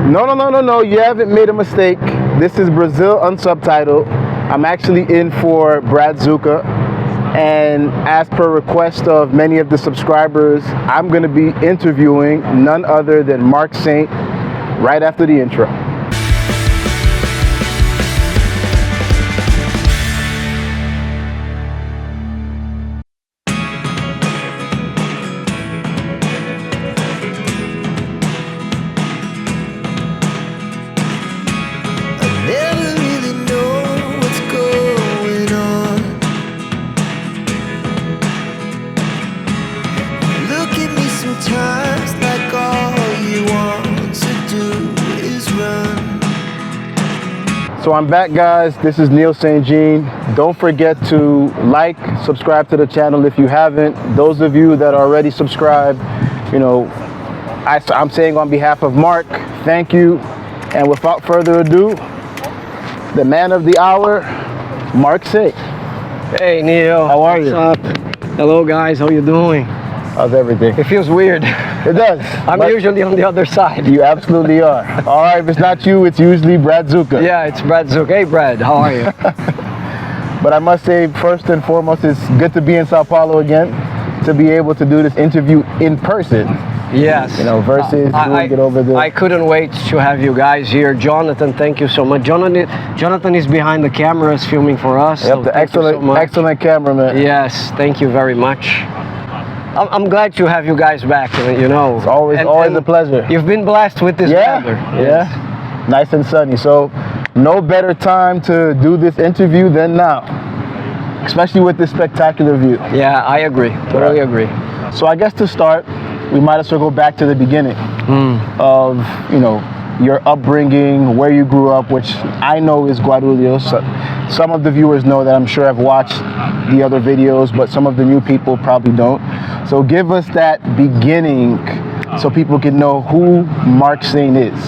No. You haven't made a mistake. This is Brazil unsubtitled. I'm actually in for Brazuca. And as per request of many of the subscribers, I'm going to be interviewing none other than Mark Saint right after the intro. So I'm back, guys. This is Neil St. Jean. Don't forget to like, subscribe to the channel if you haven't. Those of you that are already subscribed, you know, I'm saying on behalf of Mark, thank you. And without further ado, the man of the hour, Mark Saint. Hey Neil. How are you? What's up? Hello guys, how you doing? How's everything? It feels weird. It does. I'm usually on the other side. You absolutely are. All right, if it's not you, it's usually Brazuca. Yeah, it's Brazuca. Hey Brad, how are you? But I must say, first and foremost, it's good to be in Sao Paulo again, to be able to do this interview in person. Yes. You know, versus doing it over there. I couldn't wait to have you guys here. Jonathan, thank you so much. Jonathan is behind the cameras filming for us. Yep, so the excellent cameraman. Yes, thank you very much. I'm glad to have you guys back, you know. It's always a pleasure. You've been blessed with this weather. Yeah, nice and sunny. So no better time to do this interview than now, especially with this spectacular view. Yeah, I agree. Totally agree. So I guess to start, we might as well go back to the beginning of, you know, your upbringing, where you grew up, which I know is Guarulhos. Some of the viewers know that, I'm sure have watched the other videos, but some of the new people probably don't. So give us that beginning so people can know who Mark Saint is.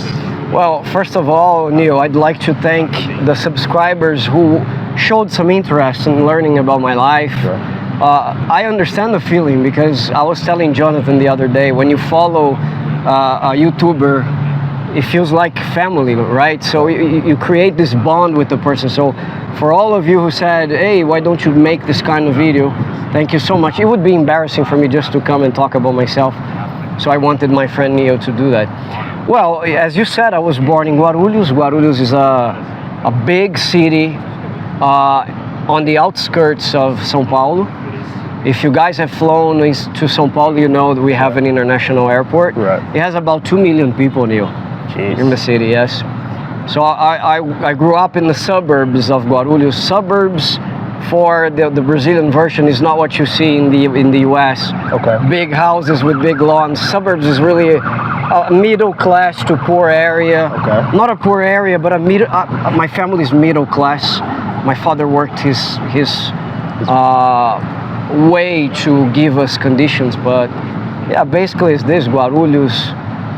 Well, first of all, Neil, I'd like to thank the subscribers who showed some interest in learning about my life. Sure. I understand the feeling, because I was telling Jonathan the other day, when you follow a YouTuber, it feels like family, right? So you create this bond with the person. So for all of you who said, hey, why don't you make this kind of video? Thank you so much. It would be embarrassing for me just to come and talk about myself. So I wanted my friend Neo to do that. Well, as you said, I was born in Guarulhos. Guarulhos is a big city on the outskirts of São Paulo. If you guys have flown to São Paulo, you know that we have an international airport. Right. It has about 2 million people, Neil. Jeez. In the city, yes. So I grew up in the suburbs of Guarulhos. Suburbs, for the Brazilian version, is not what you see in the US. Okay. Big houses with big lawns. Suburbs is really a middle class to poor area. Okay. Not a poor area, but a middle. My family's middle class. My father worked his way to give us conditions, but yeah, basically it's this Guarulhos.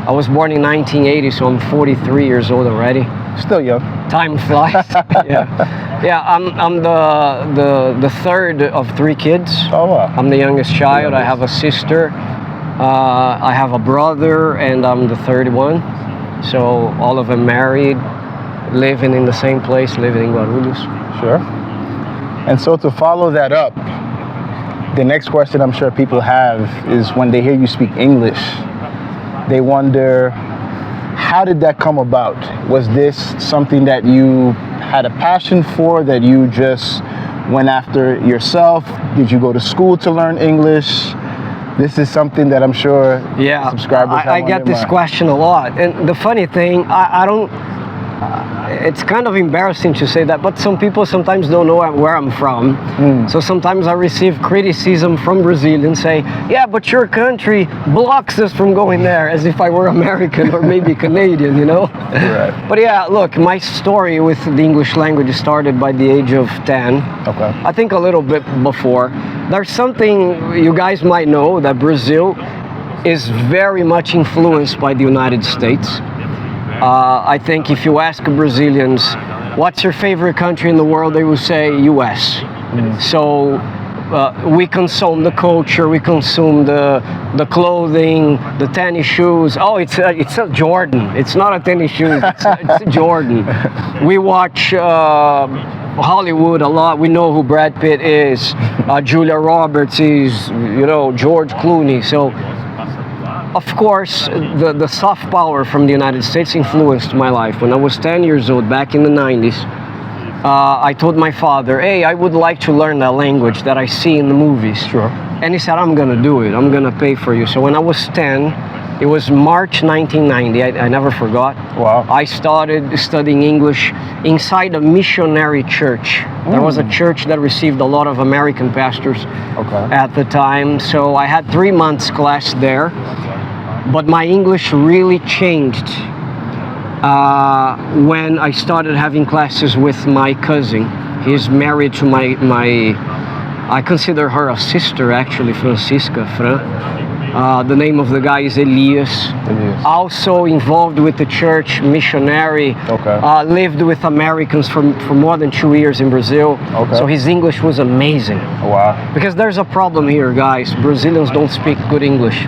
I was born in 1980, so I'm 43 years old already. Still young. Time flies. Yeah. I'm the third of 3 kids. Oh wow. I'm the youngest child. I have a sister. I have a brother, and I'm the third one. So all of them married, living in the same place, living in Guarulhos. Sure. And so to follow that up, the next question I'm sure people have is, when they hear you speak English, they wonder, how did that come about? Was this something that you had a passion for, that you just went after yourself? Did you go to school to learn English? This is something that I'm sure subscribers have I get this question a lot. And the funny thing, I don't, it's kind of embarrassing to say that, but some people sometimes don't know where I'm from. So sometimes I receive criticism from Brazilians saying, yeah, but your country blocks us from going there, as if I were American or maybe Canadian, you know? Right. But yeah, look, my story with the English language started by the age of 10. Okay. I think a little bit before. There's something you guys might know, that Brazil is very much influenced by the United States. I think if you ask Brazilians, what's your favorite country in the world, they will say US. So we consume the culture, we consume the clothing, the tennis shoes. Oh, it's a Jordan. It's not a tennis shoe. It's a Jordan. We watch Hollywood a lot. We know who Brad Pitt is, Julia Roberts is, you know, George Clooney. So, of course, the soft power from the United States influenced my life. When I was 10 years old, back in the 90s, I told my father, hey, I would like to learn that language that I see in the movies. Sure. And he said, I'm going to do it. I'm going to pay for you. So when I was 10, it was March 1990. I never forgot. Wow. I started studying English inside a missionary church. There was a church that received a lot of American pastors at the time. So I had 3 months class there. But my English really changed when I started having classes with my cousin. He's married to I consider her a sister, actually, Francisca, Fran. The name of the guy is Elias. Also involved with the church, missionary. Lived with Americans for more than 2 years in Brazil. So his English was amazing. Wow. Because there's a problem here, guys. Brazilians don't speak good English.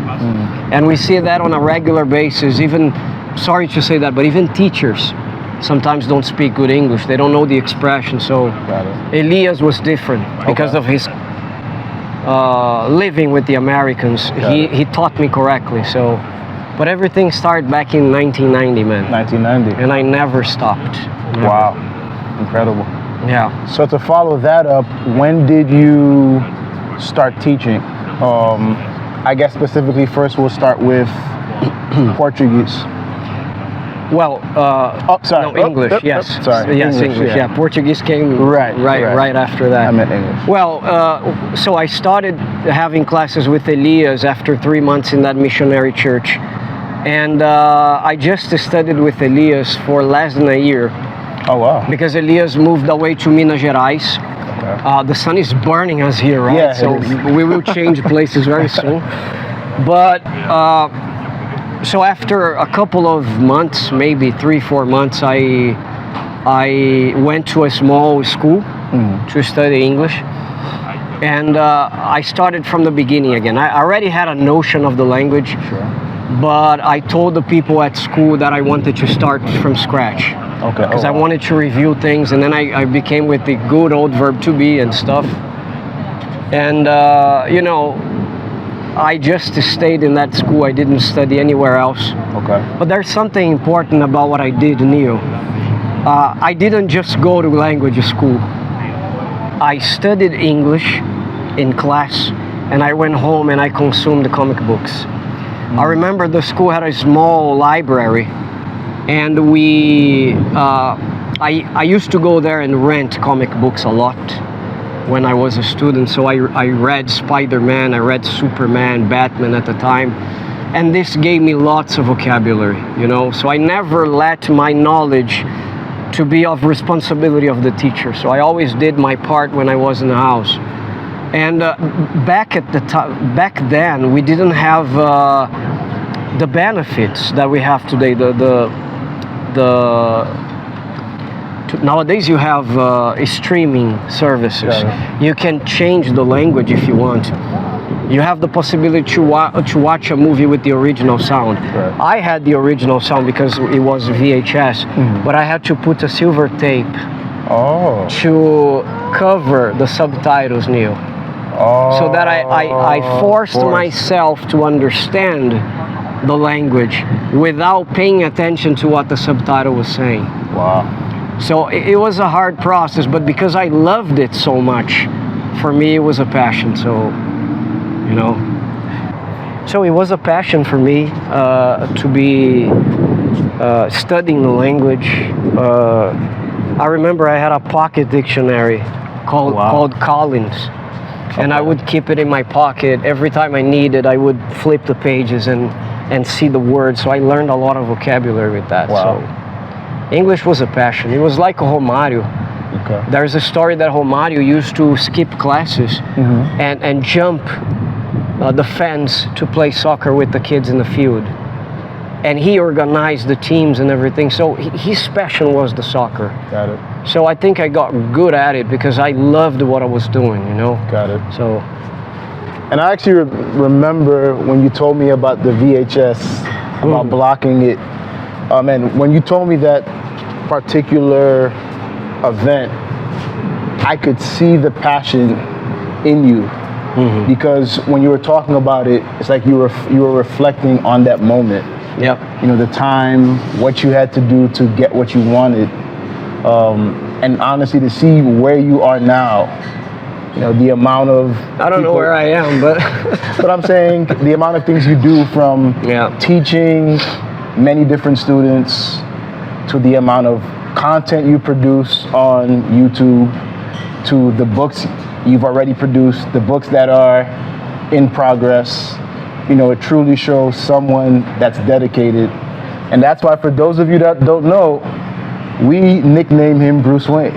And we see that on a regular basis. Even, sorry to say that, but even teachers sometimes don't speak good English. They don't know the expression. So Elias was different because of his living with the Americans. He taught me correctly. So, but everything started back in 1990, man. 1990. And I never stopped. Never. Wow. Incredible. Yeah. So to follow that up, when did you start teaching? I guess specifically first we'll start with Portuguese. Well, no, English, yes. Sorry. Yes, English, yeah. Portuguese came right after that. I meant English. Well, so I started having classes with Elias after 3 months in that missionary church. And I just studied with Elias for less than a year. Oh, wow. Because Elias moved away to Minas Gerais. The sun is burning us here, right? Yeah, so we will change places very soon. But so after a couple of months, maybe 3-4 months, I went to a small school to study English. And I started from the beginning again. I already had a notion of the language, but I told the people at school that I wanted to start from scratch. Because I wanted to review things, and then I became with the good old verb to be and stuff. And, you know, I just stayed in that school. I didn't study anywhere else. But there's something important about what I did, Neil. I didn't just go to language school. I studied English in class, and I went home and I consumed the comic books. I remember the school had a small library, and I used to go there and rent comic books a lot when I was a student. So I read Spider-Man, I read Superman, Batman at the time, and this gave me lots of vocabulary, you know. So I never let my knowledge to be of responsibility of the teacher. So I always did my part when I was in the house. And back then, we didn't have the benefits that we have today. Nowadays you have streaming services. You can change the language if you want. You have the possibility to watch a movie with the original sound. I had the original sound because it was VHS, but I had to put a silver tape to cover the subtitles, Neil. So that I forced myself to understand the language without paying attention to what the subtitle was saying. Wow. So it was a hard process, but because I loved it so much, for me it was a passion. So, you know, so it was a passion for me to be studying the language. I remember I had a pocket dictionary called Collins, and I would keep it in my pocket. Every time I needed, I would flip the pages and see the words. So I learned a lot of vocabulary with that. So English was a passion. It was like Romário. There's a story that Romário used to skip classes and jump the fence to play soccer with the kids in the field. and he organized the teams and everything. So his passion was the soccer. Got it. So I think I got good at it because I loved what I was doing, you know. Got it. So, and I actually remember when you told me about the VHS, about blocking it. And when you told me that particular event, I could see the passion in you. Because when you were talking about it, it's like you were reflecting on that moment. yep. You know, the time, what you had to do to get what you wanted. And honestly, to see where you are now, you know, the amount of I don't know where I am, but but I'm saying the amount of things you do, from teaching many different students to the amount of content you produce on YouTube, to the books you've already produced, the books that are in progress. You know, it truly shows someone that's dedicated. And that's why, for those of you that don't know, we nickname him Bruce Wayne.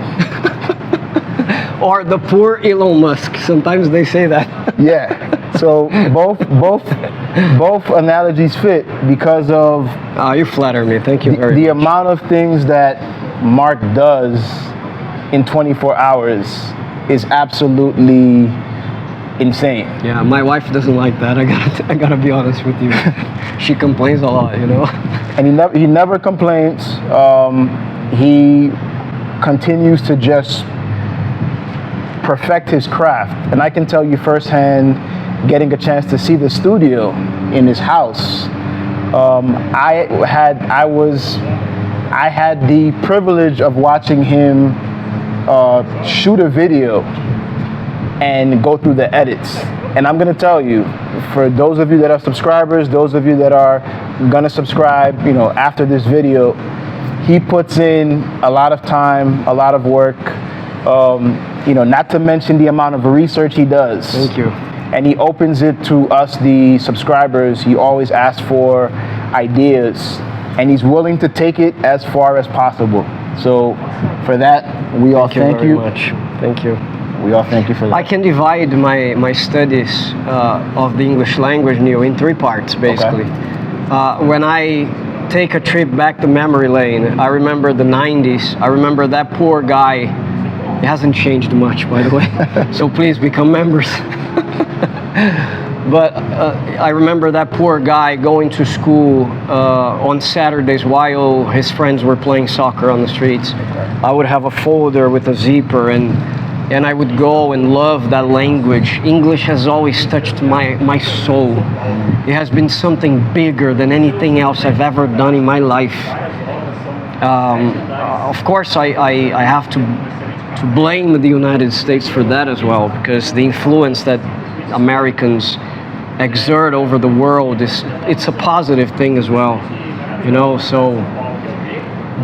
or the poor Elon Musk. Sometimes they say that. Yeah. So both analogies fit because of You flatter me. Thank you very the much. amount of things that Mark does in 24 hours is absolutely insane. Yeah, my wife doesn't like that. I gotta be honest with you. She complains a lot, you know. And he never complains. He continues to just perfect his craft. And I can tell you firsthand, getting a chance to see the studio in his house. I had the privilege of watching him shoot a video and go through the edits. And I'm gonna tell you, for those of you that are subscribers, those of you that are gonna subscribe, you know, after this video, he puts in a lot of time, a lot of work, you know, not to mention the amount of research he does. Thank you. And he opens it to us, the subscribers. He always asks for ideas, and he's willing to take it as far as possible. So for that, we all thank you. Very much. Thank you. We all thank you for that. I can divide my studies of the English language, Neil, in 3 parts, basically. When I take a trip back to memory lane, I remember the 90s. I remember that poor guy. It hasn't changed much, by the way. So please become members. But I remember that poor guy going to school on Saturdays while his friends were playing soccer on the streets. I would have a folder with a zipper, and I would go and love that language. English has always touched my soul. It has been something bigger than anything else I've ever done in my life. Of course, I have to blame the United States for that as well, because the influence that Americans exert over the world it's a positive thing as well, you know. So,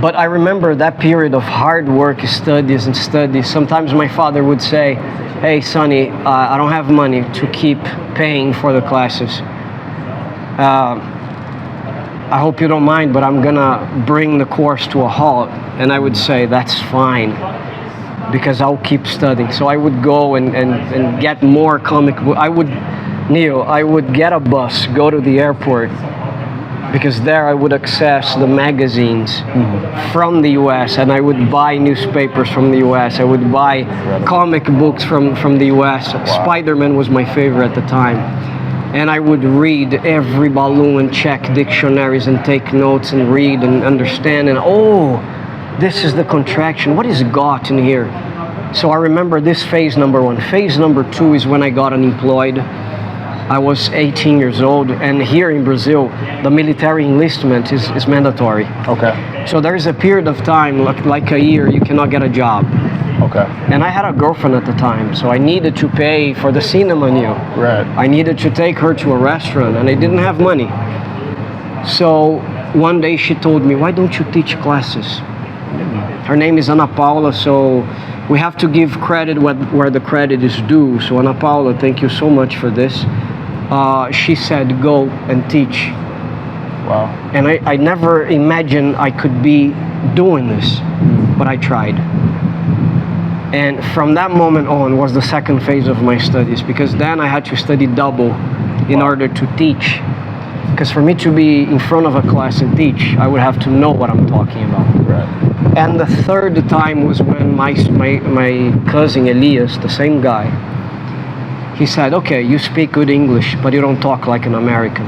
but I remember that period of hard work, studies. Sometimes my father would say, "Hey, Sonny, I don't have money to keep paying for the classes. I hope you don't mind, but I'm gonna bring the course to a halt." And I would say, "That's fine, because I'll keep studying." So I would go and get more comic book. I would get a bus, go to the airport, because there I would access the magazines from the US, and I would buy newspapers from the US. I would buy comic books from the US. Wow. Spider-Man was my favorite at the time. And I would read every balloon and check dictionaries and take notes and read and understand. And this is the contraction. What is got in here? So I remember this phase number 1. Phase number 2 is when I got unemployed. I was 18 years old, and here in Brazil, the military enlistment is mandatory. Okay. So there is a period of time, like a year, you cannot get a job. Okay. And I had a girlfriend at the time, so I needed to pay for the cinema, Neil. Right. I needed to take her to a restaurant, and I didn't have money. So one day she told me, "Why don't you teach classes?" Her name is Ana Paula, so we have to give credit where the credit is due. So Ana Paula, thank you so much for this. She said, "Go and teach." Wow. And I never imagined I could be doing this, but I tried. And from that moment on was the second phase of my studies, because then I had to study double in order to teach. Because for me to be in front of a class and teach, I would have to know what I'm talking about. Right. And the third time was when my cousin Elias, the same guy, he said, okay, you speak good English, but you don't talk like an American.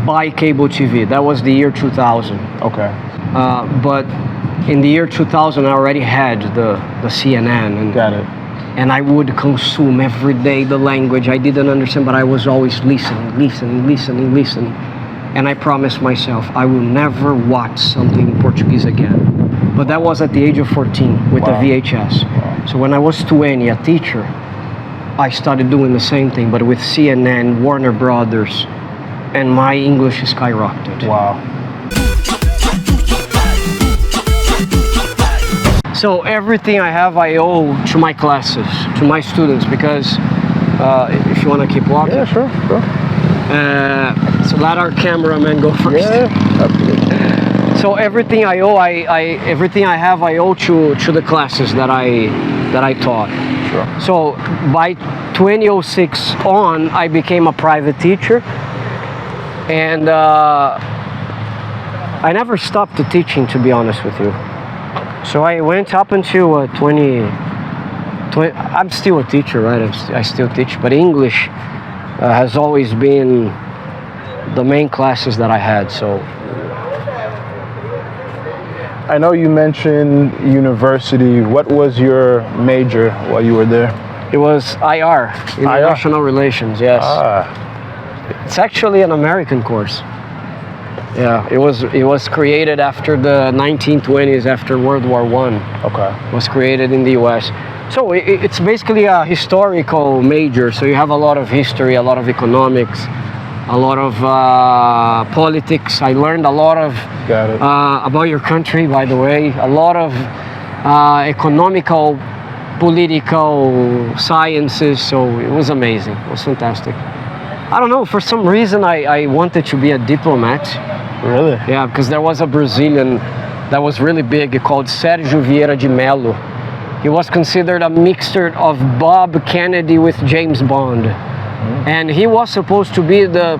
Buy cable TV. That was the year 2000. Okay. But in the year 2000, I already had the CNN. And, Got it. and I would consume every day the language. I didn't understand, but I was always listening. And I promised myself, I will never watch something in Portuguese again. But that was at the age of 14 with a VHS. Wow. So when I was 20, a teacher, I started doing the same thing, but with CNN, Warner Brothers, and my English skyrocketed. Wow. So everything I have, I owe to my classes, to my students, because if you want to keep walking. Yeah, sure. So let our cameraman go first. Yeah, absolutely. So everything I owe, everything I have, I owe to the classes that I taught. Sure. So by 2006 on, I became a private teacher, and I never stopped teaching, to be honest with you. So I went up until 20. I'm still a teacher, right? I still teach, but English has always been the main classes that I had. So I know you mentioned university. What was your major while you were there? it was IR, International Relations. Yes. It's actually an American course. Yeah, it was created after the 1920s, after World War I. Okay. It was created in the US. So it's basically a historical major. So you have a lot of history, a lot of economics, a lot of politics. I learned a lot of about your country, by the way. A lot of economical, political sciences. So it was amazing. It was fantastic. I don't know, for some reason I wanted to be a diplomat. Really? Yeah, because there was a Brazilian that was really big called Sérgio Vieira de Mello. He was considered a mixture of Bob Kennedy with James Bond. And he was supposed to be the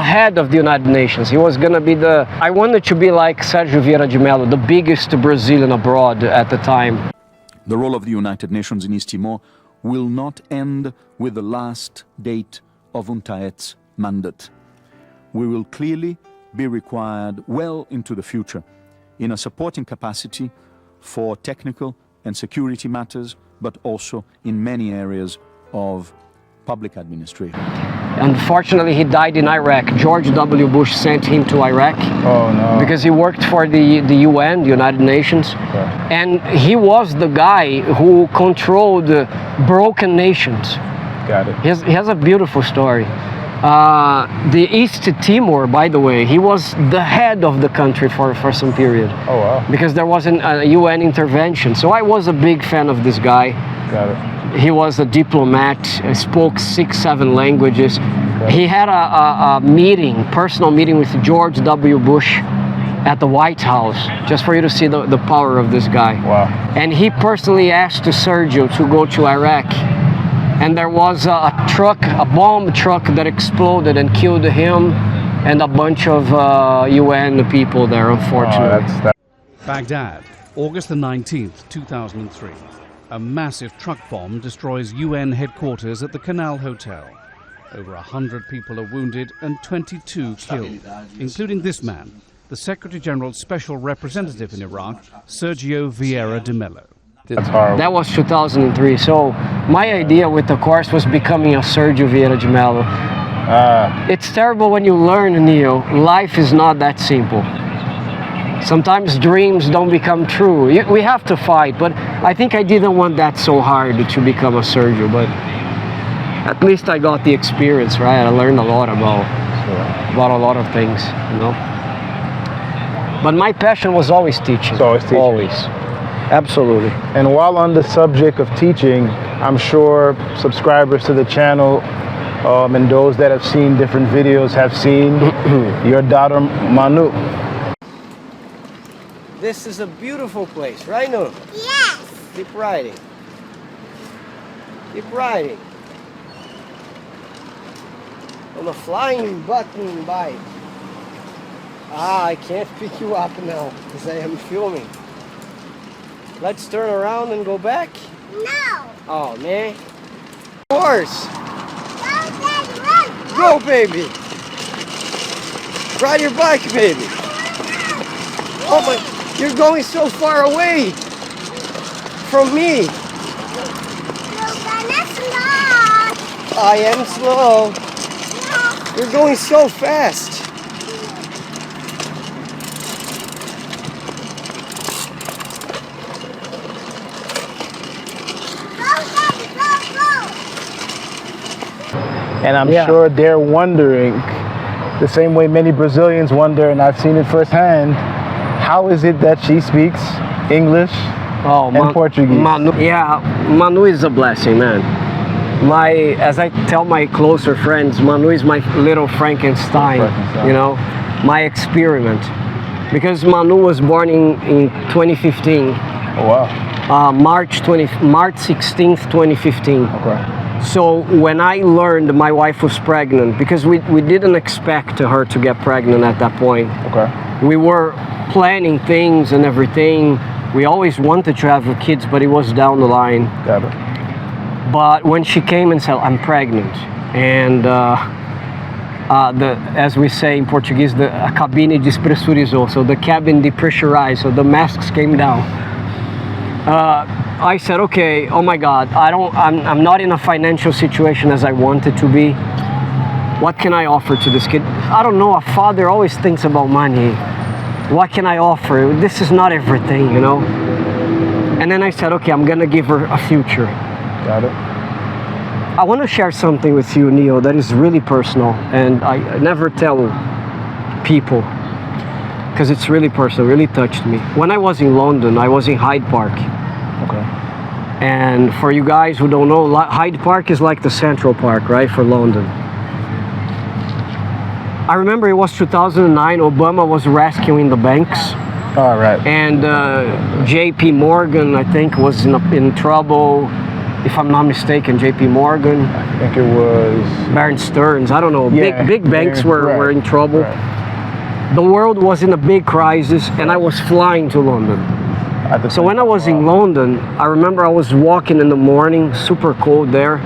head of the United Nations. He was gonna be I wanted to be like Sérgio Vieira de Mello, the biggest Brazilian abroad at the time. The role of the United Nations in East Timor will not end with the last date of UNTAED's mandate. We will clearly be required well into the future in a supporting capacity for technical and security matters, but also in many areas of public administration. Unfortunately, he died in Iraq. George W. Bush sent him to Iraq. Oh, no. Because he worked for the UN, the United Nations. Okay. And he was the guy who controlled broken nations. Got it. He has a beautiful story. The East Timor, by the way, he was the head of the country for some period. Oh, wow. Because there wasn't a UN intervention. So I was a big fan of this guy. Got it. He was a diplomat, spoke 6-7 languages. Okay. He had a personal meeting with George W. Bush at the White House, just for you to see the power of this guy. Wow. And he personally asked Sergio to go to Iraq. And there was a bomb truck that exploded and killed him and a bunch of UN people there, unfortunately. Baghdad, August the 19th, 2003. A massive truck bomb destroys UN headquarters at the Canal Hotel. Over 100 people are wounded and 22 killed, including this man, the Secretary General's Special Representative in Iraq, Sergio Vieira de Mello. That's horrible. That was 2003. So my idea with the course was becoming a Sergio Vieira de Mello. It's terrible when you learn, Neo, life is not that simple. Sometimes dreams don't become true. We have to fight, but I think I didn't want that so hard to become a Sergio, but at least I got the experience, right? I learned a lot about a lot of things, you know. But my passion was always teaching. It's always teaching. Always. Absolutely. And while on the subject of teaching, I'm sure subscribers to the channel and those that have seen different videos have seen your daughter Manu. This is a beautiful place, right, No? Yes. Keep riding. Keep riding. On the flying button bike. Ah, I can't pick you up now because I am filming. Let's turn around and go back. No. Oh man. Of course. Go, Daddy, run. Go, baby. Ride your bike, baby. Oh my, you're going so far away from me. You're gonna slow. I am slow. No. You're going so fast. Go, Daddy, go, go. And I'm Yeah. sure they're wondering, the same way many Brazilians wonder, and I've seen it firsthand, how is it that she speaks English and Portuguese? Manu, yeah, Manu is a blessing, man. As I tell my closer friends, Manu is my little Frankenstein, you know, my experiment. Because Manu was born in 2015, Oh, wow. March 16th, 2015. Okay. So when I learned my wife was pregnant, because we didn't expect her to get pregnant at that point. Okay. We were planning things and everything. We always wanted to have kids, but it was down the line. Got it. But when she came and said, I'm pregnant, and as we say in Portuguese, a cabine despressurizou, so the cabin depressurized, so the masks came down. I said, okay, oh my God, I'm not in a financial situation as I wanted to be. What can I offer to this kid? I don't know, a father always thinks about money. What can I offer? This is not everything, you know? And then I said, okay, I'm gonna give her a future. Got it. I want to share something with you, Neo, that is really personal, and I never tell people because it's really personal, really touched me. When I was in London, I was in Hyde Park. Okay. And for you guys who don't know, Hyde Park is like the Central Park, right, for London. I remember it was 2009, Obama was rescuing the banks. All right. And JP Morgan, I think, was in trouble. If I'm not mistaken, JP Morgan. I think it was Bear Stearns, I don't know. Yeah, big banks were in trouble. Right. The world was in a big crisis, and I was flying to London. So when I was in London, I remember I was walking in the morning, super cold there.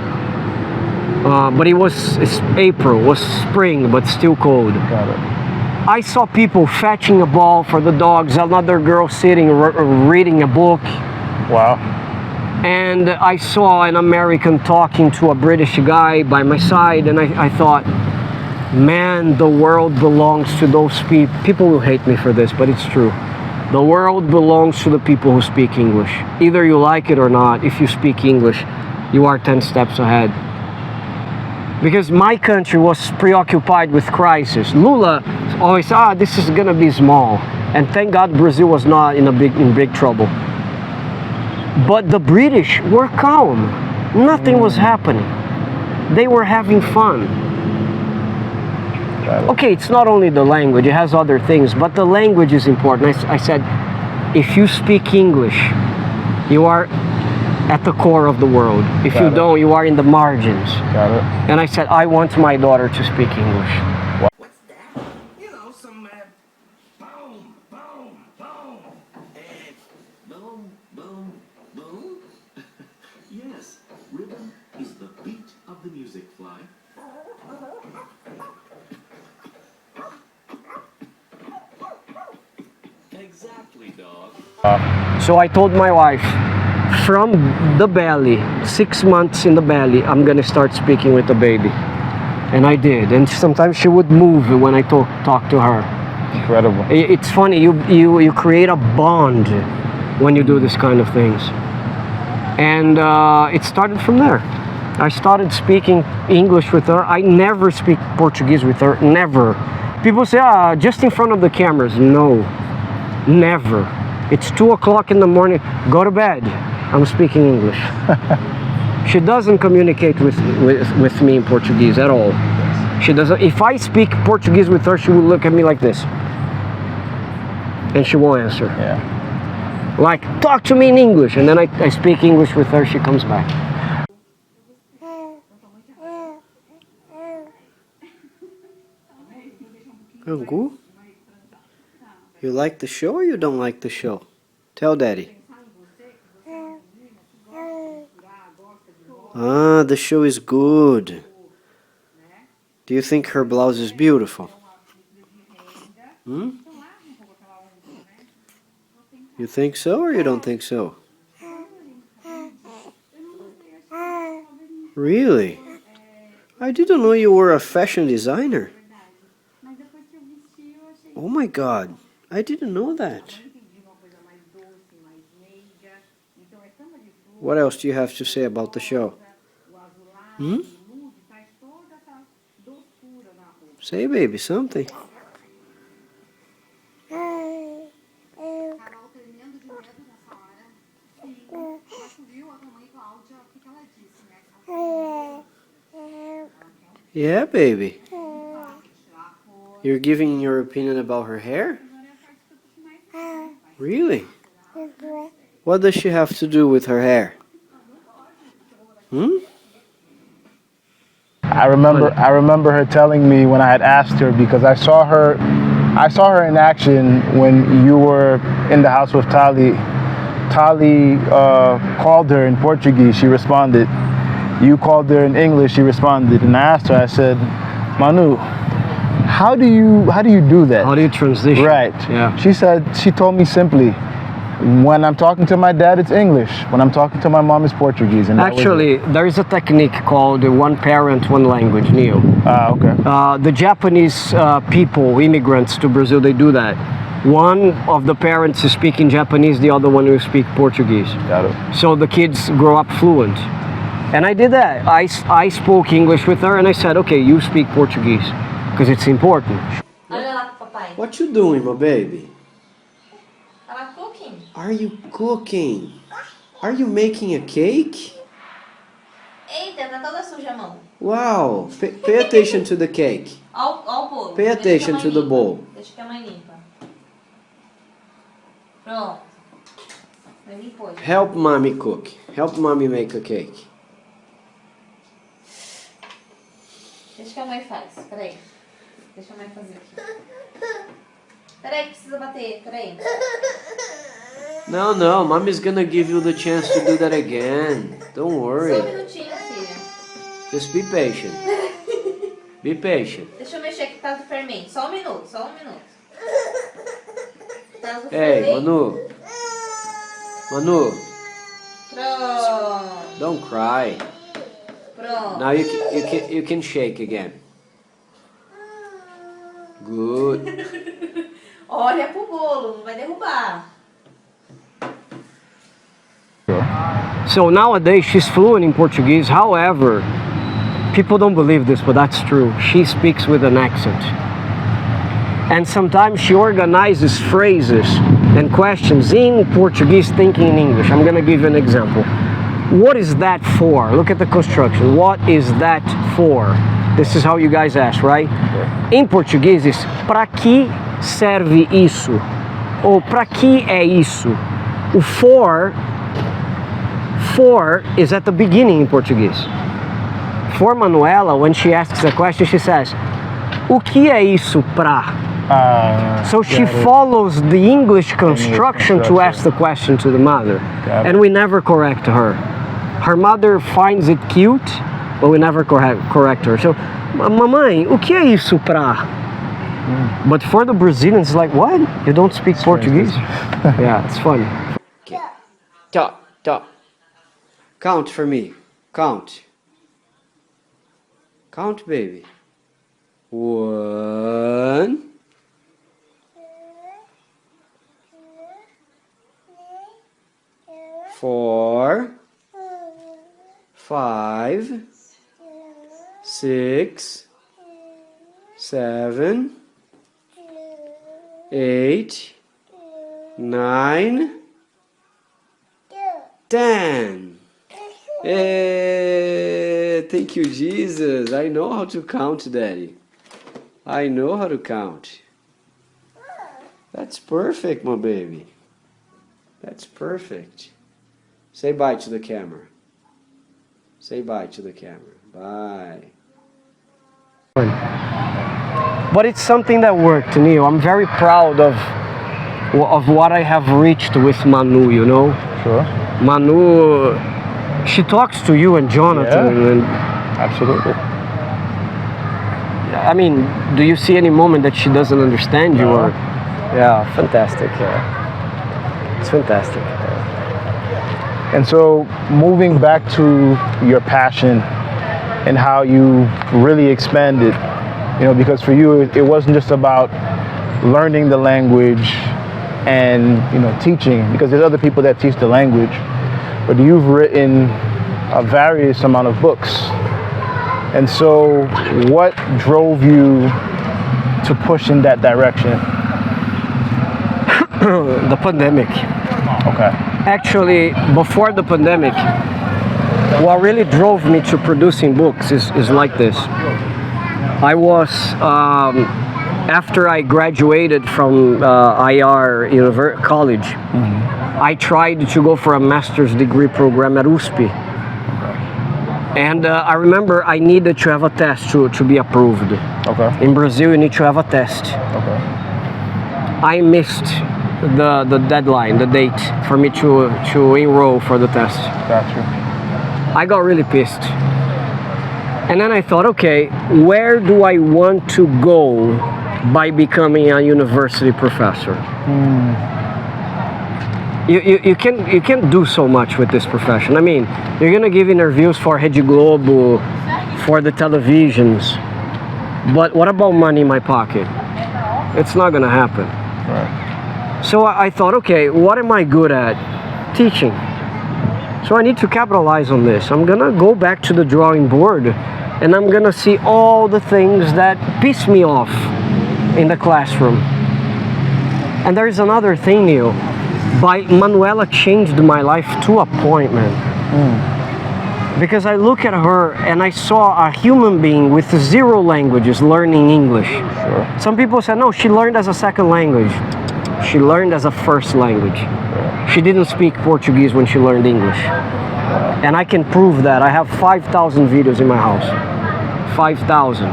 But it's April, it was spring, but still cold. Got it. I saw people fetching a ball for the dogs, another girl sitting reading a book. Wow. And I saw an American talking to a British guy by my side, and I thought, man, the world belongs to those people. People will hate me for this, but it's true. The world belongs to the people who speak English. Either you like it or not, if you speak English, you are 10 steps ahead. Because my country was preoccupied with crisis. Lula always said, this is gonna be small. And thank God Brazil was not in big trouble. But the British were calm. Nothing was happening. They were having fun. Okay, it's not only the language, it has other things, but the language is important. I said, if you speak English, you are at the core of the world. If you don't, you are in the margins. Got it. And I said, I want my daughter to speak English. What's that? You know, some boom, boom, boom, and boom, boom, boom. Yes, rhythm is the beat of the music, Fly. Exactly, dog. So I told my wife, from the belly, 6 months in the belly, I'm gonna start speaking with the baby. And I did. And sometimes she would move when I talk to her. Incredible. It's funny, you create a bond when you do this kind of things. And it started from there. I started speaking English with her. I never speak Portuguese with her, never. People say, just in front of the cameras. No, never. It's 2 o'clock in the morning, go to bed. I'm speaking English. She doesn't communicate with me in Portuguese at all. She doesn't. If I speak Portuguese with her, she will look at me like this. And she won't answer. Yeah. Like, talk to me in English. And then I speak English with her, she comes back. Angu? You like the show or you don't like the show? Tell Daddy. Ah, the show is good. Do you think her blouse is beautiful? Hmm? You think so or you don't think so? Really? I didn't know you were a fashion designer. Oh my God, I didn't know that. What else do you have to say about the show? Hmm? Say, baby, something. Yeah, baby. You're giving your opinion about her hair? Really? What does she have to do with her hair? Hmm? I remember her telling me when I had asked her, because I saw her in action when you were in the house with Tali. Tali called her in Portuguese, she responded. You called her in English, she responded. And I asked her, I said, Manu, how do you do that? How do you transition? Right. Yeah. She told me simply, when I'm talking to my dad, it's English. When I'm talking to my mom, it's Portuguese. And Actually, there is a technique called one parent, one language, Neil. Okay. The Japanese people, immigrants to Brazil, they do that. One of the parents is speaking Japanese, the other one will speak Portuguese. Got it. So the kids grow up fluent. And I did that. I spoke English with her and I said, okay, you speak Portuguese, because it's important. What you doing, my baby? Are you cooking? Are you making a cake? Eita, tá toda suja a mão. Wow, pay attention to the cake. Ó o bolo. Pay attention to the bowl. Deixa que a mãe limpa. Pronto. Vai limpar. Help mommy cook. Help mommy make a cake. Deixa que a mãe faz. Peraí. Deixa a mãe fazer aqui. Peraí que precisa bater. Peraí. No, mommy's gonna give you the chance to do that again. Don't Só worry. minutinho, filha. Just be patient. Be patient. Deixa eu mexer aqui por causa do fermento. Só um minuto. Por causa do Hey, fermento. Manu, Pronto. don't cry. Pronto. Now you can shake again. Good. Olha pro bolo, não vai derrubar. So nowadays she's fluent in Portuguese. However, people don't believe this, but that's true. She speaks with an accent. And sometimes she organizes phrases and questions in Portuguese thinking in English. I'm going to give you an example. What is that for? Look at the construction. What is that for? This is how you guys ask, right? In Portuguese it's pra que serve isso? Ou pra que é isso? O for is at the beginning in Portuguese. For Manuela, when she asks a question, she says, o que é isso pra? So she follows the English construction to ask the question to the mother. And we never correct her. Her mother finds it cute, but we never correct her. So, mamãe, o que é isso pra? But for the Brazilians, it's like, what? You don't speak Portuguese? Yeah, it's funny. Okay. Top. Count for me. Count, baby. 1, 4, 5, 6, 7, 8, 9, 10. Hey, thank you, Jesus. I know how to count, Daddy. I know how to count. That's perfect, my baby. That's perfect. Say bye to the camera. Say bye to the camera. Bye. But it's something that worked, Neil. I'm very proud of what I have reached with Manu, you know? Sure. Manu, she talks to you and Jonathan. Yeah. And Absolutely. I mean, do you see any moment that she doesn't understand you? No. Or, yeah, fantastic. Yeah. It's fantastic. And so moving back to your passion and how you really expanded, you know, because for you, it wasn't just about learning the language and, you know, teaching, because there's other people that teach the language, but you've written a various amount of books. And so what drove you to push in that direction? The pandemic. Okay. Actually, before the pandemic, what really drove me to producing books is like this. I was, after I graduated from IR college, I tried to go for a master's degree program at USP. And I remember I needed to have a test to be approved. Okay. In Brazil, you need to have a test. Okay. I missed the deadline, the date for me to enroll for the test. Gotcha. I got really pissed. And then I thought, okay, where do I want to go by becoming a university professor? You can't do so much with this profession. I mean, you're gonna give interviews for Rede Globo, for the televisions, but what about money in my pocket? It's not gonna happen. Right. So I thought, okay, what am I good at? Teaching. So I need to capitalize on this. I'm gonna go back to the drawing board and I'm gonna see all the things that piss me off in the classroom. And there's another thing, Neil. Manuela changed my life to a point, man. Because I look at her and I saw a human being with 0 languages learning English. Sure. Some people say, no, she learned as a second language. She learned as a first language. She didn't speak Portuguese when she learned English. And I can prove that. I have 5,000 videos in my house. 5,000.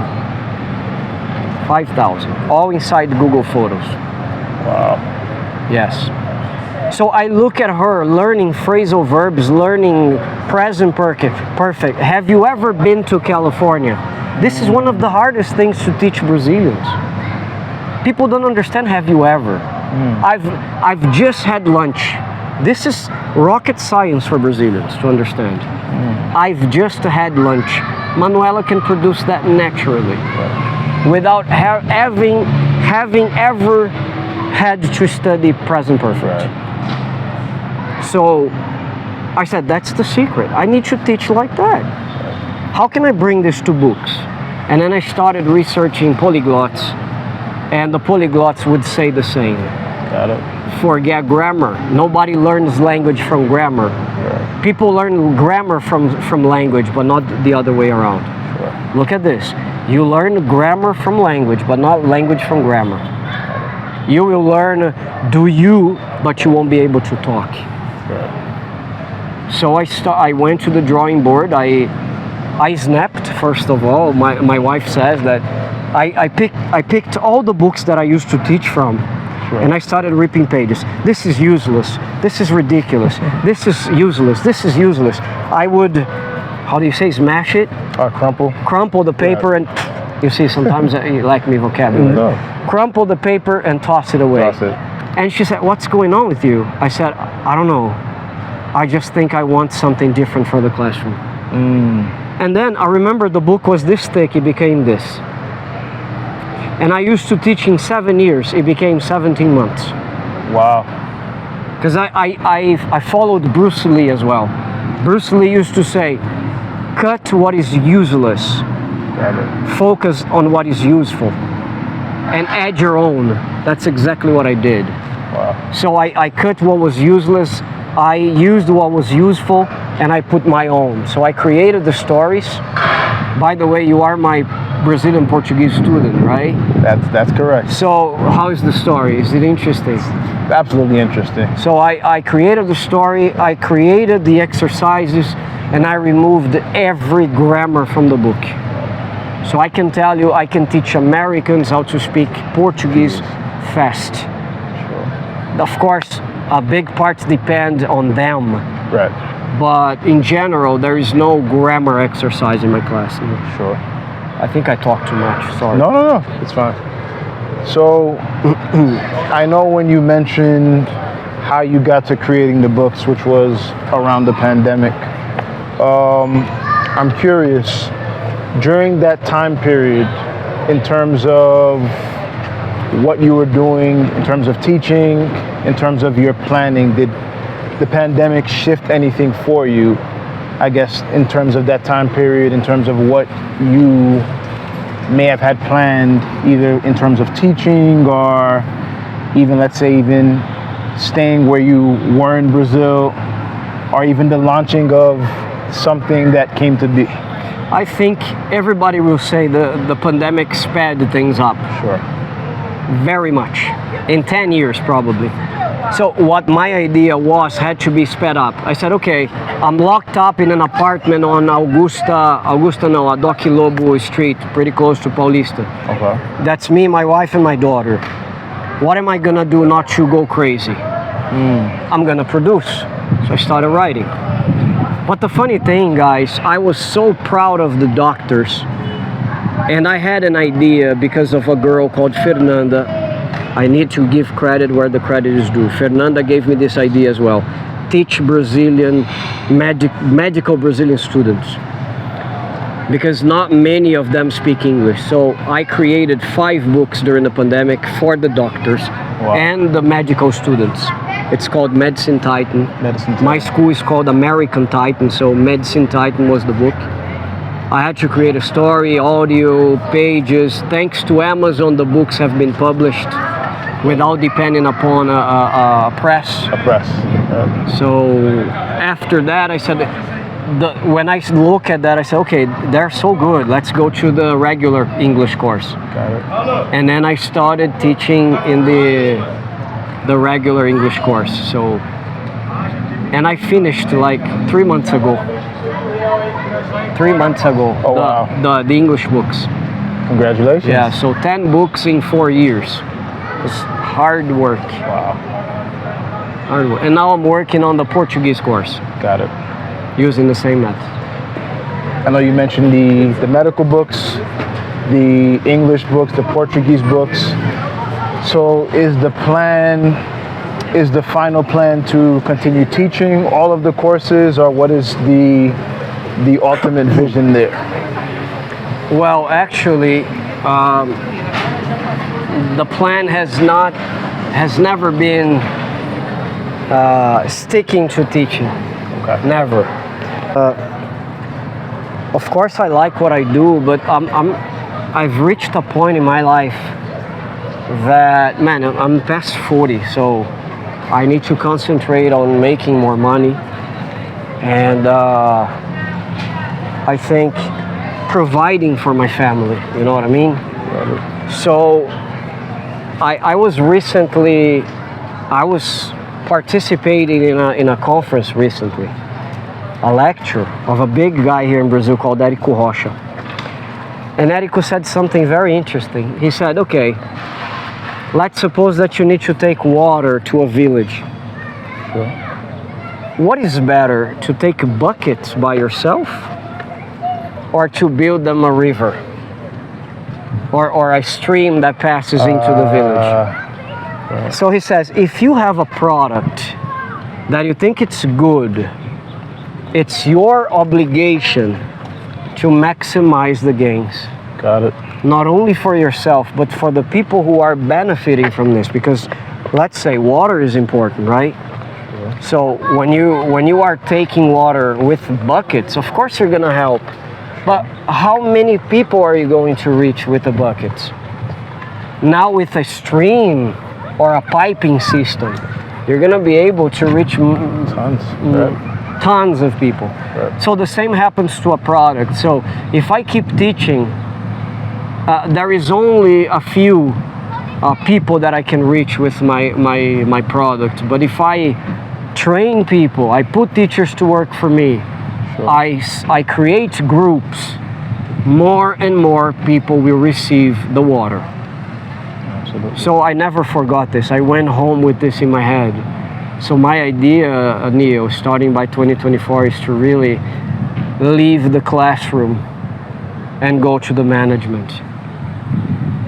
5,000. All inside Google Photos. Wow. Yes. So I look at her learning phrasal verbs, learning present perfect. Have you ever been to California? This is one of the hardest things to teach Brazilians. People don't understand have you ever. I've just had lunch. This is rocket science for Brazilians to understand. I've just had lunch. Manuela can produce that naturally without having ever had to study present perfect. Right. So I said, that's the secret. I need to teach like that. How can I bring this to books? And then I started researching polyglots, and the polyglots would say the same. Got it. Forget grammar. Nobody learns language from grammar. Sure. People learn grammar from language, but not the other way around. Sure. Look at this. You learn grammar from language, but not language from grammar. You will learn do you, but you won't be able to talk. Right. So I went to the drawing board. I snapped, first of all. My wife says that I picked all the books that I used to teach from. Sure. And I started ripping pages. This is useless. This is ridiculous. This is useless. This is useless. I would, how do you say, smash it? Crumple. Crumple the paper and, you see, sometimes you lack me vocabulary. No. Crumple the paper and toss it away. Toss it. And she said, what's going on with you? I said, I don't know. I just think I want something different for the classroom. And then I remember the book was this thick, it became this. And I used to teach in 7 years, it became 17 months. Wow. Because I followed Bruce Lee as well. Bruce Lee used to say, cut what is useless, Got it. focus on what is useful, and add your own. That's exactly what I did. Wow. So I cut what was useless, I used what was useful, and I put my own. So I created the stories. By the way, you are my Brazilian Portuguese student, right? That's correct. So how is the story? Is it interesting? Absolutely interesting. So I created the story, I created the exercises, and I removed every grammar from the book. So I can tell you, I can teach Americans how to speak Portuguese fast. Of course, a big part depends on them. Right. But in general, there is no grammar exercise in my class. Sure. I think I talk too much, sorry. No, it's fine. So, I know when you mentioned how you got to creating the books, which was around the pandemic, I'm curious, during that time period, in terms of what you were doing, in terms of teaching, in terms of your planning, did the pandemic shift anything for you, I guess, in terms of that time period, in terms of what you may have had planned, either in terms of teaching or even, let's say, even staying where you were in Brazil, or even the launching of something that came to be? I think everybody will say the pandemic sped things up. Sure. Very much. In 10 years, probably. So what my idea was had to be sped up. I said, okay, I'm locked up in an apartment on Adoque Lobo Street, pretty close to Paulista. Okay. That's me, my wife, and my daughter. What am I gonna do not to go crazy? I'm gonna produce. So I started writing. But the funny thing, guys, I was so proud of the doctors. And I had an idea because of a girl called Fernanda. I need to give credit where the credit is due. Fernanda gave me this idea as well. Teach Brazilian, medical Brazilian students. Because not many of them speak English. So I created 5 books during the pandemic for the doctors and the medical students. It's called Medicine Titan. My school is called American Titan, so Medicine Titan was the book. I had to create a story, audio, pages. Thanks to Amazon, the books have been published without depending upon a press. A press. So after that, I said, when I look at that, I said, okay, they're so good. Let's go to the regular English course. Got it. And then I started teaching in the regular English course. So, and I finished like 3 months ago. 3 months ago. Oh, wow. The English books. Congratulations. Yeah, so 10 books in 4 years. It's hard work. Wow. Hard work. And now I'm working on the Portuguese course. Got it. Using the same method. I know you mentioned the medical books, the English books, the Portuguese books. So is the final plan to continue teaching all of the courses, or what is the ultimate vision there? Well, actually, the plan has never been sticking to teaching. Okay. Never. Of course, I like what I do, but I've reached a point in my life that, man, I'm past 40, so I need to concentrate on making more money, and I think providing for my family, you know what I mean? So I was participating in a conference recently, a lecture of a big guy here in Brazil called Érico Rocha. And Érico said something very interesting. He said, okay, let's suppose that you need to take water to a village. Sure. What is better, to take buckets by yourself, or to build them a river? Or a stream that passes into the village? So he says, if you have a product that you think it's good, it's your obligation to maximize the gains. Got it. Not only for yourself, but for the people who are benefiting from this. Because let's say water is important, right? Sure. So when you are taking water with buckets, of course you're gonna help. But how many people are you going to reach with the buckets? Now with a stream or a piping system, you're gonna be able to reach Tons. Right. tons of people. Right. So the same happens to a product. So if I keep teaching, there is only a few people that I can reach with my product. But if I train people, I put teachers to work for me, Sure. I create groups, more and more people will receive the water. Absolutely. So I never forgot this. I went home with this in my head. So my idea, Neil, starting by 2024, is to really leave the classroom and go to the management.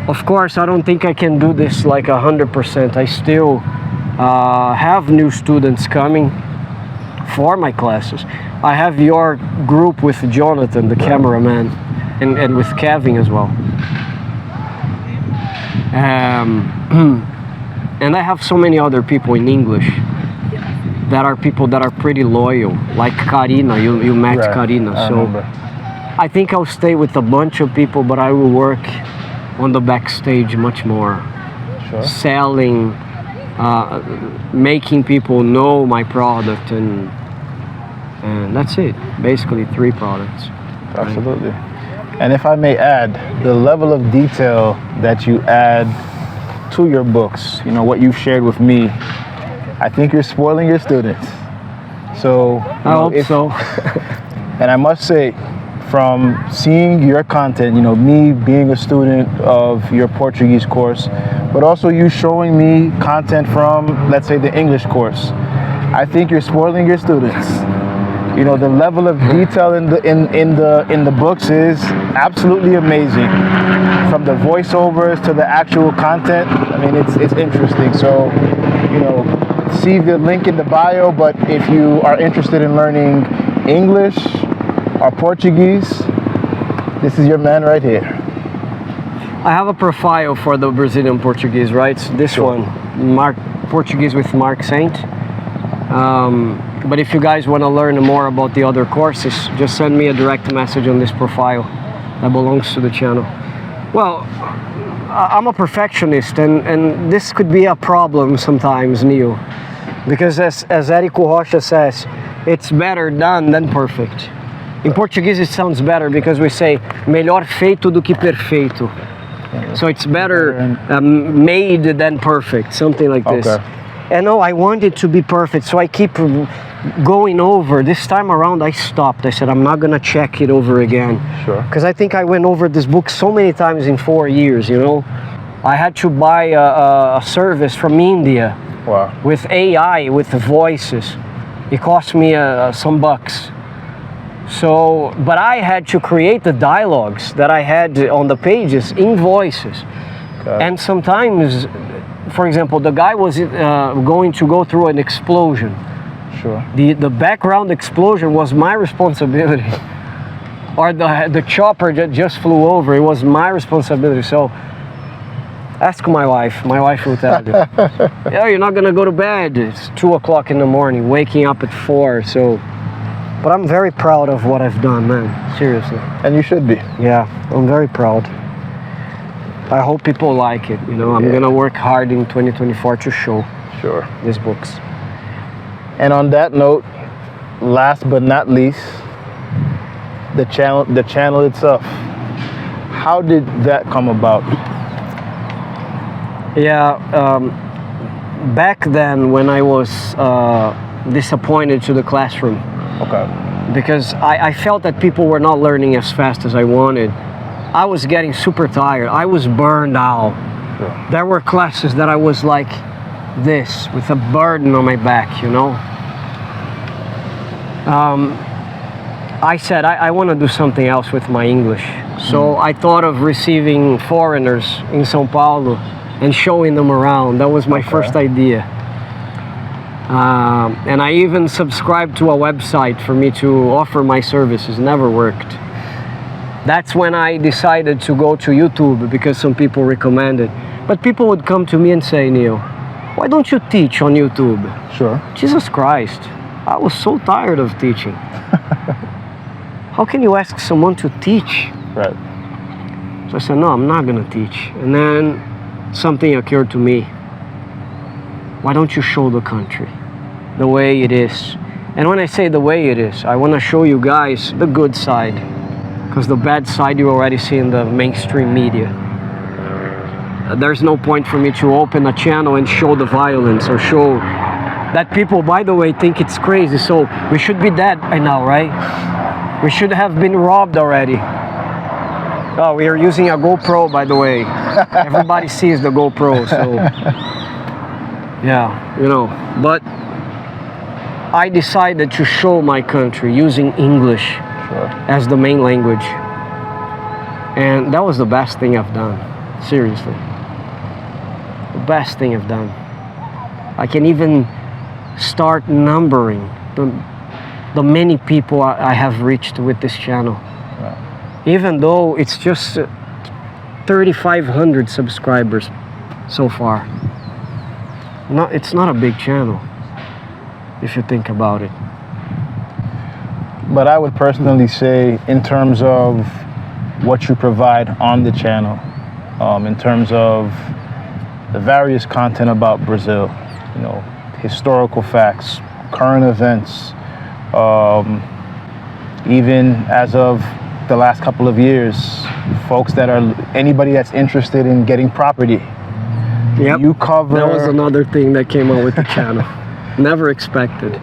Of course, I don't think I can do this like 100%. I still have new students coming for my classes. I have your group with Jonathan, the cameraman, and with Kevin as well. And I have so many other people in English that are people that are pretty loyal, like Karina. You met Right. Karina. I So remember. I think I'll stay with a bunch of people, but I will work on the backstage much more. Sure. Selling, making people know my product, and that's it. Basically 3 products. Absolutely. And if I may add, the level of detail that you add to your books, you know, what you've shared with me, I think you're spoiling your students. So, I hope so. and I must say, from seeing your content, you know, me being a student of your Portuguese course, but also you showing me content from, let's say, the English course, I think you're spoiling your students. You know, the level of detail in the books is absolutely amazing. From the voiceovers to the actual content, I mean, it's interesting. So, you know, see the link in the bio, but if you are interested in learning English or Portuguese, this is your man right here. I have a profile for the Brazilian Portuguese, right? So this Sure. one, Portuguese with Mark Saint. But if you guys want to learn more about the other courses, just send me a direct message on this profile that belongs to the channel. Well, I'm a perfectionist, and this could be a problem sometimes, Neil. Because as Érico Rocha says, it's better done than perfect. In Portuguese it sounds better because we say melhor feito do que perfeito. So it's better made than perfect, something like this. Okay. And no, I want it to be perfect, so I keep going over. This time around I stopped. I said I'm not gonna check it over again. Sure. Because I think I went over this book so many times in 4 years, you know. I had to buy a service from India. Wow. With AI, with the voices. It cost me some bucks. So, but I had to create the dialogues that I had on the pages in voices. Okay. And sometimes, for example, the guy was going to go through an explosion. Sure. The background explosion was my responsibility. Or the chopper that just flew over, it was my responsibility. So, ask my wife. My wife will tell you. Yeah, you're not gonna go to bed. It's 2 o'clock in the morning, waking up at 4. So, but I'm very proud of what I've done, man. Seriously. And you should be. Yeah, I'm very proud. I hope people like it. You know, I'm gonna work hard in 2024 to show Sure. these books. And on that note, last but not least, the channel itself. How did that come about? Yeah, back then when I was disappointed to the classroom, Okay. because I felt that people were not learning as fast as I wanted. I was getting super tired. I was burned out. Sure. There were classes that I was like this, with a burden on my back, you know. I said, I want to do something else with my English. So I thought of receiving foreigners in São Paulo and showing them around. That was my first idea. And I even subscribed to a website for me to offer my services. Never worked. That's when I decided to go to YouTube because some people recommended. But people would come to me and say, Neil, why don't you teach on YouTube? Sure. Jesus Christ, I was so tired of teaching. How can you ask someone to teach? Right. So I said, no, I'm not gonna teach. And then something occurred to me. Why don't you show the country the way it is? And when I say the way it is, I want to show you guys the good side, because the bad side you already see in the mainstream media. There's no point for me to open a channel and show the violence or show that people, by the way, think it's crazy. So we should be dead by now, right? We should have been robbed already. Oh, we are using a GoPro, by the way. Everybody sees the GoPro, so yeah, you know. But I decided to show my country using English as the main language, and that was the best thing I've done. Seriously, the best thing I've done. I can even start numbering the many people I have reached with this channel. Even though it's just 3,500 subscribers so far. It's not a big channel, if you think about it. But I would personally say, in terms of what you provide on the channel, in terms of the various content about Brazil, you know, historical facts, current events, even as of the last couple of years, anybody that's interested in getting property. Yep. You cover. That was another thing that came out with the channel. Never expected.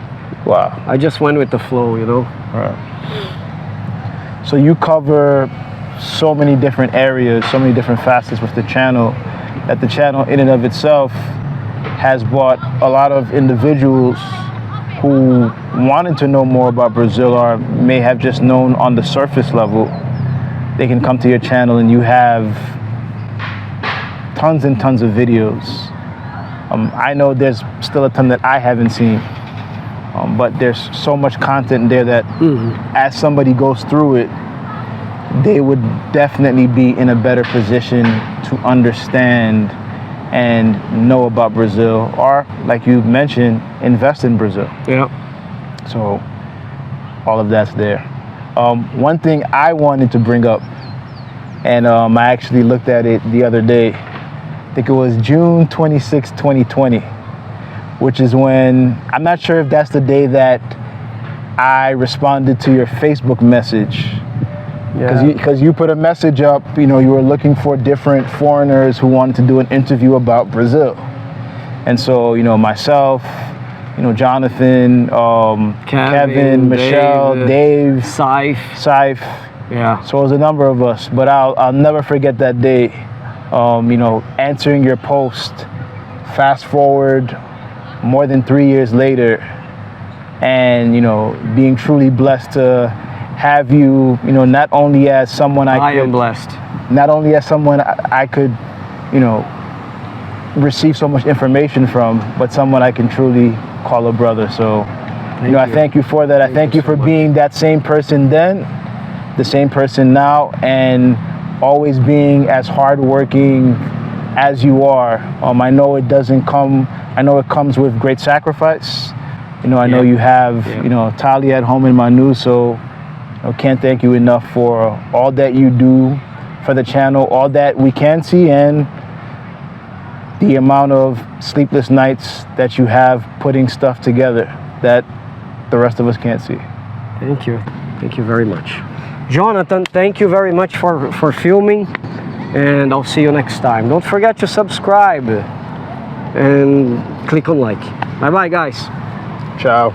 Wow. I just went with the flow, you know. Right. So you cover so many different areas, so many different facets with the channel, that the channel in and of itself has brought a lot of individuals who wanted to know more about Brazil, or may have just known on the surface level. They can come to your channel and you have tons and tons of videos. I know there's still a ton that I haven't seen, but there's so much content there that as somebody goes through it, they would definitely be in a better position to understand and know about Brazil, or, like you mentioned, invest in Brazil. Yeah. So all of that's there. One thing I wanted to bring up, and I actually looked at it the other day. I think it was June 26, 2020, which is when, I'm not sure if that's the day that I responded to your Facebook message. Because you put a message up, you know, you were looking for different foreigners who wanted to do an interview about Brazil. And so, you know, myself, you know, Jonathan, Kevin, Michelle, Dave, Saif. Yeah. So it was a number of us, but I'll never forget that day. You know, answering your post, fast forward more than 3 years later, and, you know, being truly blessed to have you, you know, not only as someone I am blessed. Not only as someone I could, you know, receive so much information from, but someone I can truly call a brother. So, I thank you for that. I thank you for being that same person then, the same person now, and always being as hardworking as you are. I know it comes with great sacrifice. You know, I know you have, you know, Talia at home in Manu, so I can't thank you enough for all that you do for the channel, all that we can see, and the amount of sleepless nights that you have putting stuff together that the rest of us can't see. Thank you. Thank you very much. Jonathan, thank you very much for filming, and I'll see you next time. Don't forget to subscribe and click on like. Bye-bye, guys. Ciao.